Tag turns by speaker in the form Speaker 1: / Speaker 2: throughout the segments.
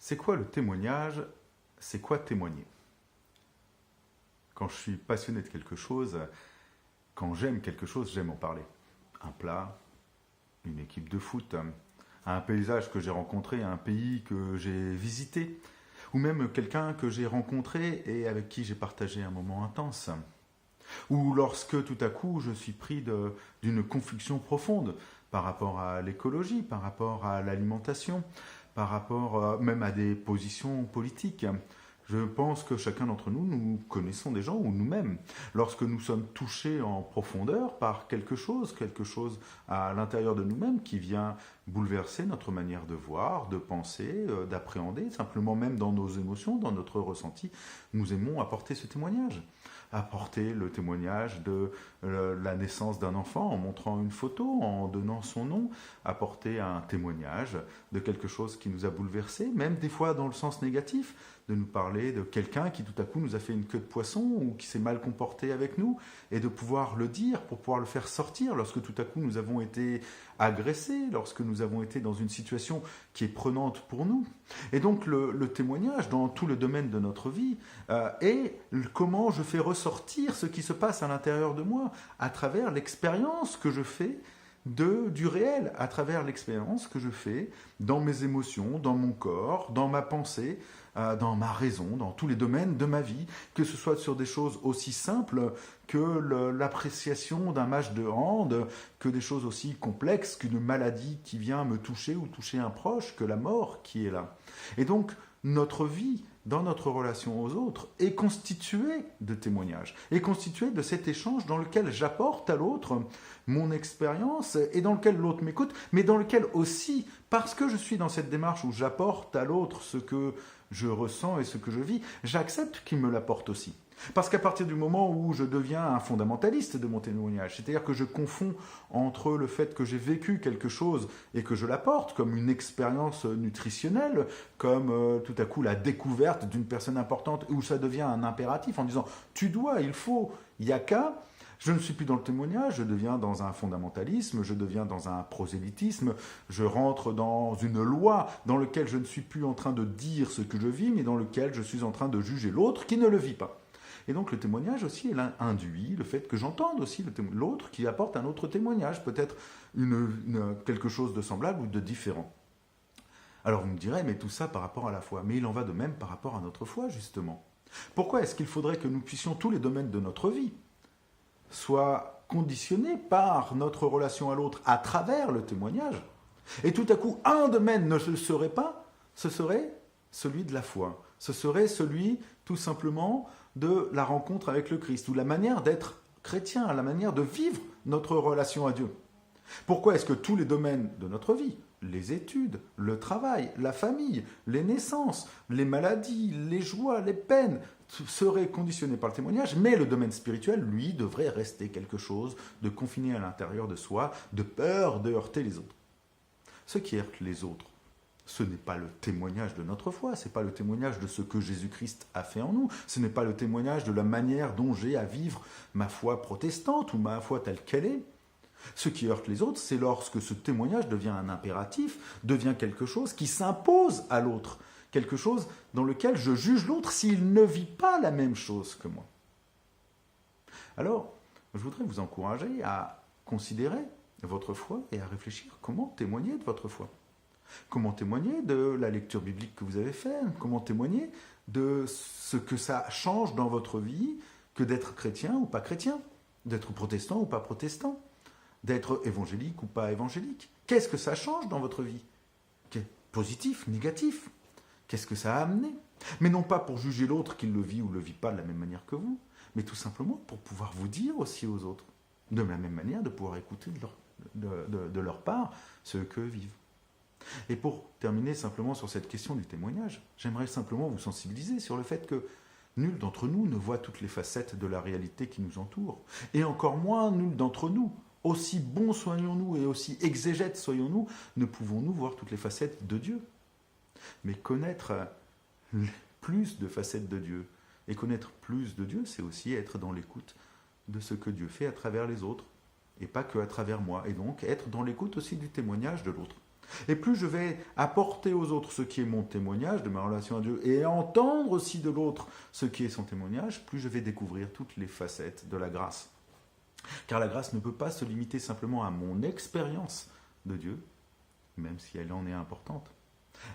Speaker 1: C'est quoi le témoignage? C'est quoi témoigner? Quand je suis passionné de quelque chose, quand j'aime quelque chose, j'aime en parler. Un plat, une équipe de foot, un paysage que j'ai rencontré, un pays que j'ai visité, ou même quelqu'un que j'ai rencontré et avec qui j'ai partagé un moment intense. Ou lorsque tout à coup je suis pris d'une conviction profonde par rapport à l'écologie, par rapport à l'alimentation, par rapport même à des positions politiques. Je pense que chacun d'entre nous, nous connaissons des gens, ou nous-mêmes, lorsque nous sommes touchés en profondeur par quelque chose à l'intérieur de nous-mêmes qui vient bouleverser notre manière de voir, de penser, d'appréhender, simplement même dans nos émotions, dans notre ressenti, nous aimons apporter ce témoignage. Apporter le témoignage de la naissance d'un enfant en montrant une photo, en donnant son nom, apporter un témoignage de quelque chose qui nous a bouleversés, même des fois dans le sens négatif, de nous parler de quelqu'un qui tout à coup nous a fait une queue de poisson ou qui s'est mal comporté avec nous, et de pouvoir le dire pour pouvoir le faire sortir lorsque tout à coup nous avons été agressés, lorsque nous avons été dans une situation qui est prenante pour nous. Et donc le témoignage dans tout le domaine de notre vie est comment je fais ressortir ce qui se passe à l'intérieur de moi à travers l'expérience que je fais du réel, à travers l'expérience que je fais dans mes émotions, dans mon corps, dans ma pensée, dans ma raison, dans tous les domaines de ma vie, que ce soit sur des choses aussi simples que l'appréciation d'un match de hand, que des choses aussi complexes qu'une maladie qui vient me toucher ou toucher un proche, que la mort qui est là. Et donc, notre vie, dans notre relation aux autres, est constituée de témoignages, est constituée de cet échange dans lequel j'apporte à l'autre mon expérience et dans lequel l'autre m'écoute, mais dans lequel aussi, parce que je suis dans cette démarche où j'apporte à l'autre ce que je ressens et ce que je vis, j'accepte qu'il me l'apporte aussi. Parce qu'à partir du moment où je deviens un fondamentaliste de mon témoignage, c'est-à-dire que je confonds entre le fait que j'ai vécu quelque chose et que je l'apporte, comme une expérience nutritionnelle, comme tout à coup la découverte d'une personne importante, où ça devient un impératif en disant « tu dois, il faut, il n'y a qu'à », je ne suis plus dans le témoignage, je deviens dans un fondamentalisme, je deviens dans un prosélytisme, je rentre dans une loi dans laquelle je ne suis plus en train de dire ce que je vis, mais dans lequel je suis en train de juger l'autre qui ne le vit pas. Et donc le témoignage aussi, il induit le fait que j'entende aussi l'autre qui apporte un autre témoignage, peut-être quelque chose de semblable ou de différent. Alors vous me direz, mais tout ça par rapport à la foi. Mais il en va de même par rapport à notre foi, justement. Pourquoi est-ce qu'il faudrait que nous puissions, tous les domaines de notre vie, soient conditionnés par notre relation à l'autre à travers le témoignage, et tout à coup, un domaine ne le serait pas, ce serait celui de la foi. Ce serait celui, tout simplement, de la rencontre avec le Christ, ou la manière d'être chrétien, la manière de vivre notre relation à Dieu. Pourquoi est-ce que tous les domaines de notre vie, les études, le travail, la famille, les naissances, les maladies, les joies, les peines, seraient conditionnés par le témoignage, mais le domaine spirituel, lui, devrait rester quelque chose de confiné à l'intérieur de soi, de peur de heurter les autres. Ce qui heurte les autres, ce n'est pas le témoignage de notre foi, ce n'est pas le témoignage de ce que Jésus-Christ a fait en nous, ce n'est pas le témoignage de la manière dont j'ai à vivre ma foi protestante ou ma foi telle qu'elle est. Ce qui heurte les autres, c'est lorsque ce témoignage devient un impératif, devient quelque chose qui s'impose à l'autre, quelque chose dans lequel je juge l'autre s'il ne vit pas la même chose que moi. Alors, je voudrais vous encourager à considérer votre foi et à réfléchir comment témoigner de votre foi. Comment témoigner de la lecture biblique que vous avez faite, comment témoigner de ce que ça change dans votre vie que d'être chrétien ou pas chrétien, d'être protestant ou pas protestant, d'être évangélique ou pas évangélique. Qu'est-ce que ça change dans votre vie? Positif, négatif? Qu'est-ce que ça a amené? Mais non pas pour juger l'autre qui le vit ou ne le vit pas de la même manière que vous, mais tout simplement pour pouvoir vous dire aussi aux autres, de la même manière, de pouvoir écouter de leur part ce qu'eux vivent. Et pour terminer simplement sur cette question du témoignage, j'aimerais simplement vous sensibiliser sur le fait que nul d'entre nous ne voit toutes les facettes de la réalité qui nous entoure. Et encore moins nul d'entre nous, aussi bons soyons-nous et aussi exégètes soyons-nous, ne pouvons-nous voir toutes les facettes de Dieu. Mais connaître plus de facettes de Dieu, et connaître plus de Dieu, c'est aussi être dans l'écoute de ce que Dieu fait à travers les autres, et pas que à travers moi, et donc être dans l'écoute aussi du témoignage de l'autre. Et plus je vais apporter aux autres ce qui est mon témoignage de ma relation à Dieu et entendre aussi de l'autre ce qui est son témoignage, plus je vais découvrir toutes les facettes de la grâce. Car la grâce ne peut pas se limiter simplement à mon expérience de Dieu, même si elle en est importante.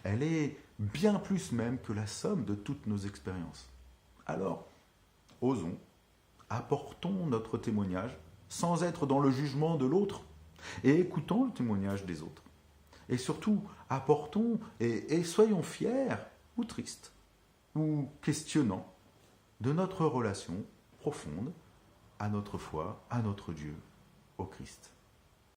Speaker 1: Elle est bien plus même que la somme de toutes nos expériences. Alors, osons, apportons notre témoignage sans être dans le jugement de l'autre et écoutons le témoignage des autres. Et surtout, apportons et soyons fiers ou tristes ou questionnants de notre relation profonde à notre foi, à notre Dieu, au Christ.